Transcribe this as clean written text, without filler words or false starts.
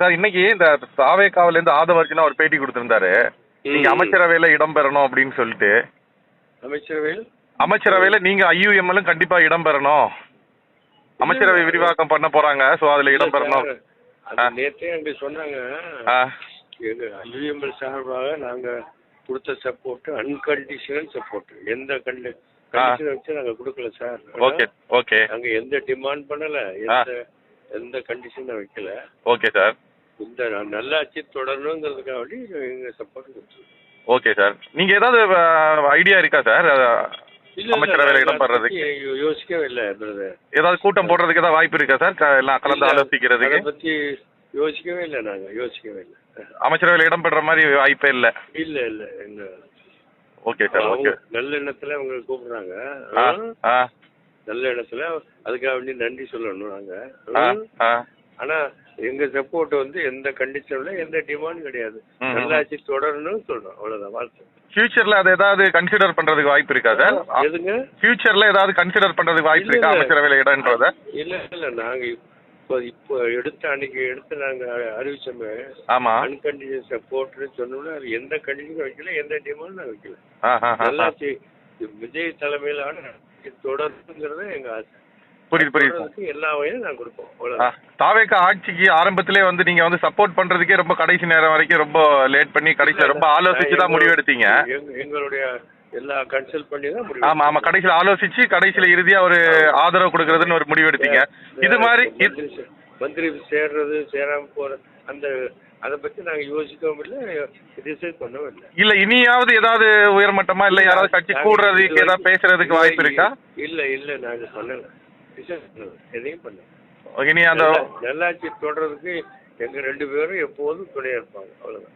Sir இன்னைக்கு இந்த தாவேக்காவில இருந்து ஆதவர்ஜுனா ஒரு பேட்டி கொடுத்திருந்தாரு. நீங்க அமைச்சரவையில இடம் பெறணும் அப்படின்னு சொல்லிட்டு. அமைச்சரவையில நீங்க IUML கண்டிப்பா இடம் பெறணும். அமைச்சரவை விரிவாக்கம் பண்ண போறாங்க. சோ அதுல இடம் பெறணும். நேற்றே அங்க சொன்னாங்க. எங்க IUML சார்பாக நாங்க கொடுத்த சப்போர்ட் அன்கண்டிஷனல் சப்போர்ட். எந்த கண்டிஷன் வச்சு நாங்க கொடுக்கல சார். Okay okay. நாங்க எந்த டிமாண்ட் பண்ணல, எந்த கண்டிஷன் வைக்கல. Okay sir. இந்த நல்லாட்சி தொடரணுங்கிறதுக்காக வேண்டி எங்க சப்போர்ட் கொடுத்துருக்கோம். Okay sir. நீங்க ஏதாவது ஐடியா இருக்கா சார் அமைச்சரவையில இடம் பெறதுக்கு? யோசிக்கவே இல்லை. ஏதாவது கூட்டம் போடுறதுக்கு ஏதாவது வாய்ப்பு இருக்கா சார்? எல்லாம் கலந்து ஆலோசிக்கிறதுக்கு பத்தி யோசிக்கவே இல்லை. நாங்க யோசிக்கவே இல்லை. அமைச்சரவையில இடம் பெற மாதிரி வாய்ப்பே இல்ல. இல்ல இல்ல எங்க. Okay sir. ஓகே. நல்ல எண்ணத்துல அவங்க கூப்பிடுறாங்க. நல்ல எண்ணத்துல அதுக்காக வேண்டி நன்றி சொல்லணும் நாங்க. ஆனா எங்க சப்போர்ட் வந்து எந்த கண்டிஷன்ல எந்த டிமாண்ட் கிடையாது. நல்லாட்சி தொடரணும்னு சொல்றோம். அவ்வளவுதான் வாழ்த்து. ஃபியூச்சர்ல அது ஏதாவது கன்சிடர் பண்றதுக்கு வாய்ப்பு இருக்கா சார்? எதுங்க? ஃபியூச்சர்ல ஏதாவது கன்சிடர் பண்றதுக்கு வாய்ப்பு இருக்கா அமைச்சரவையில இடம்ன்றத? இல்ல இல்ல நாங்க இப்போ அன்னைக்கு நாங்க அறிவிச்சோமே. ஆமா. அன்கண்டிஷன் சப்போர்ட்னு சொன்னோம்னா அது எந்த கண்டிஷனும் வைக்கல, எந்த டிமாண்டும் வைக்கல. நல்லாட்சி விஜய் தலைமையிலான தொடர்ந்துங்கிறது எங்க ஆசை. புரியுது. எல்லா வகையும் நான் கொடுப்போம். தாவேக்கா ஆட்சிக்கு ஆரம்பத்திலே வந்து நீங்க வந்து சப்போர்ட் பண்றதுக்கே ரொம்ப கடைசி நேரம் வரைக்கும் ரொம்ப லேட் பண்ணி கடைசியில ரொம்ப ஆலோசிச்சு தான் முடிவு எடுத்தீங்க. எங்களுடைய எல்லா கன்சல்ட் பண்ணி தான் முடிவு. ஆமா ஆமா. கடைசியில ஆலோசிச்சு கடைசியில இறுதியா ஒரு ஆதரவு கொடுக்கறதுன்னு ஒரு முடிவு எடுத்தீங்க. இது மாதிரி மந்திரி சேர்றது சேராம போற அதை பத்தி நாங்க யோசிக்கவும் இல்லை, டிசைட் பண்ணவும் இல்லை. இல்ல இனியாவது ஏதாவது உயர்மட்டமா இல்ல யாராவது கட்சி கூடுறதுக்கு ஏதாவது பேசுறதுக்கு வாய்ப்பு இருக்கா? இல்ல நாங்க பண்ணல. எதையும் பண்ணல. இனி அந்த நல்லாட்சி தொடர்றதுக்கு எங்க 2 பேரும் எப்போதும் துணையா இருப்பாங்க. அவ்வளவுதான்.